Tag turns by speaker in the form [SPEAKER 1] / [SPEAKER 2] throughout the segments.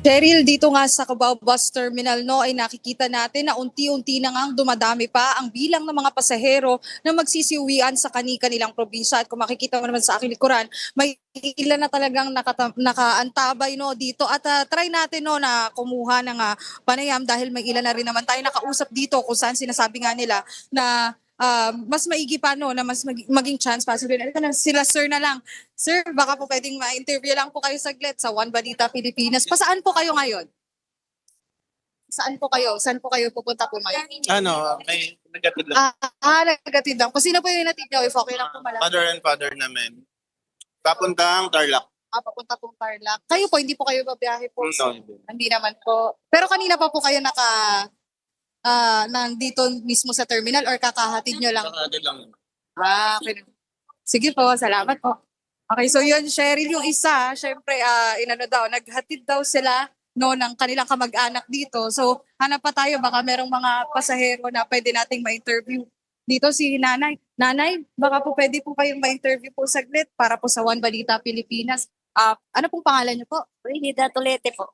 [SPEAKER 1] Cheryl, dito nga sa Cubao Bus Terminal ay nakikita natin na unti-unti na ngang dumadami pa ang bilang ng mga pasahero na magsisiuwian sa kani-kanilang probinsya. At kung makikita mo naman sa aking likuran, may ilan na talagang nakaantabay dito. At try natin na kumuha ng panayam dahil may ilan na rin naman tayo nakausap dito kung saan sinasabi nga nila na mas maigi pa na mas maging chance possible. Ito na sila sir na lang. Sir, baka po pwedeng ma-interview lang po kayo saglit sa One Balita Pilipinas. Pasaan po kayo ngayon? Saan po kayo? Saan po kayo pupunta po ngayon?
[SPEAKER 2] May nagatid lang.
[SPEAKER 1] Nagatid lang. Sino po yung natid nyo? If okay lang po malaman.
[SPEAKER 2] Mother and father namin. Papuntang Tarlac.
[SPEAKER 1] Papunta pong Tarlac. Kayo po, hindi po kayo babiyahe po?
[SPEAKER 2] No.
[SPEAKER 1] Hindi naman po. Pero kanina pa po kayo nandito mismo sa terminal or kakahatid nyo lang?
[SPEAKER 2] Nakatid lang.
[SPEAKER 1] Okay. Sige po, salamat po. Okay, so yun, Cheryl, yung isa, syempre, naghatid daw sila ng kanilang kamag-anak dito. So, hanap pa tayo, baka merong mga pasahero na pwede nating ma-interview. Dito si Nanay. Nanay, baka po pwede po kayong ma-interview po saglit para po sa One Balita Pilipinas. Ano pong pangalan niyo po?
[SPEAKER 3] Rida Tolete po.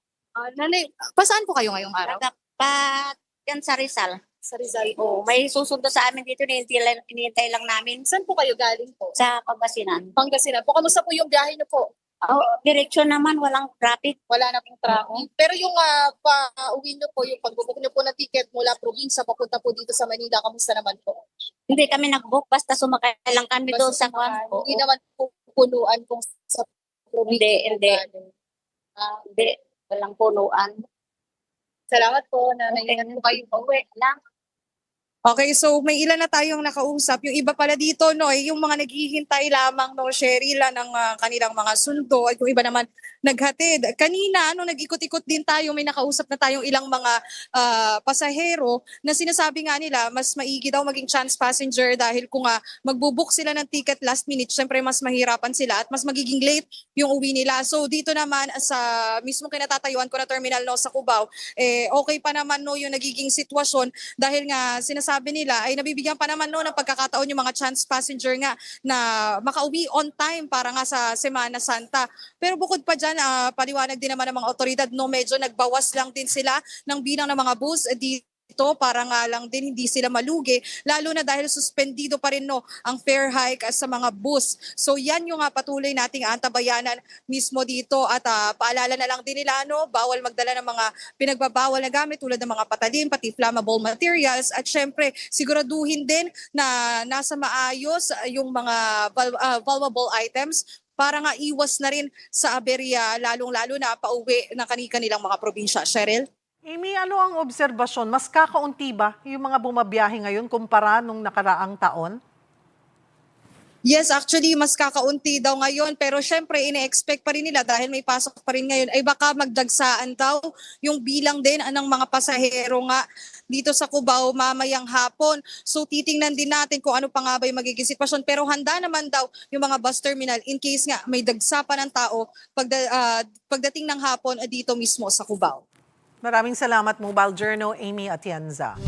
[SPEAKER 1] Nanay, pasaan po kayo ngayong araw?
[SPEAKER 3] Dapat yan sa Rizal.
[SPEAKER 1] Sa Rizal.
[SPEAKER 3] Oh, may susundo sa amin dito, hinihintay lang namin
[SPEAKER 1] Saan po kayo galing po?
[SPEAKER 3] sa Pangasinan.
[SPEAKER 1] Pangasinan po. Kamusta po yung biyahe niyo po?
[SPEAKER 3] Oh, direksyon naman, walang traffic.
[SPEAKER 1] Wala na pong traffic. Pero yung pa-uwi nyo po, yung pagbubuk nyo po ng ticket mula probinsya papunta po dito sa Manila, kamusta naman po?
[SPEAKER 3] Hindi kami nag-book, basta sumakay lang kami doon sa kwan.
[SPEAKER 1] Hindi naman po punuan kung sa probinsya.
[SPEAKER 3] Hindi. Hindi, walang punuan.
[SPEAKER 1] Salamat po na
[SPEAKER 3] Okay.
[SPEAKER 1] naiingat po kayo.
[SPEAKER 3] Uwi lang.
[SPEAKER 1] Okay, so may ilan na tayong nakausap. Yung iba pala dito, yung mga naghihintay lamang, Cheryl, ng kanilang mga sundo. At yung iba naman naghatid. Kanina, nag-ikot-ikot din tayo, may nakausap na tayong ilang mga pasahero na sinasabi nga nila, mas maigi daw maging chance passenger dahil kung magbubook sila ng ticket last minute, syempre mas mahirapan sila at mas magiging late yung uwi nila. So dito naman sa mismo kinatatayuan ko na terminal sa Cubao, okay pa naman yung nagiging sitwasyon dahil nga sinasabi nila ay nabibigyan pa naman ng pagkakataon yung mga chance passenger nga na makauwi on time para nga sa Semana Santa. Pero bukod pa dyan, paliwanag din naman ng mga otoridad, medyo nagbawas lang din sila ng bilang ng mga bus dito para nga lang din hindi sila malugi, lalo na dahil suspendido pa rin ang fare hike sa mga bus. So yan yung patuloy nating antabayanan mismo dito at paalala na lang din nila bawal magdala ng mga pinagbabawal na gamit tulad ng mga patalim, pati flammable materials at syempre siguraduhin din na nasa maayos yung mga vulnerable items para nga iwas na rin sa aberya lalong-lalo na pauwi ng kanilang mga probinsya. Cheryl?
[SPEAKER 4] Amy, ano ang obserbasyon? Mas kakaunti ba yung mga bumabiyahe ngayon kumpara nung nakaraang taon?
[SPEAKER 1] Yes, actually, mas kakaunti daw ngayon. Pero syempre, ine-expect pa rin nila dahil may pasok pa rin ngayon, ay baka magdagsaan daw yung bilang din ng mga pasahero nga dito sa Cubao mamayang hapon. So titingnan din natin kung ano pa nga ba yung magiging sitwasyon. Pero handa naman daw yung mga bus terminal in case nga may dagsa pa ng tao pagdating ng hapon dito mismo sa Cubao.
[SPEAKER 4] Maraming salamat, Mobile Journal, Amy Atienza.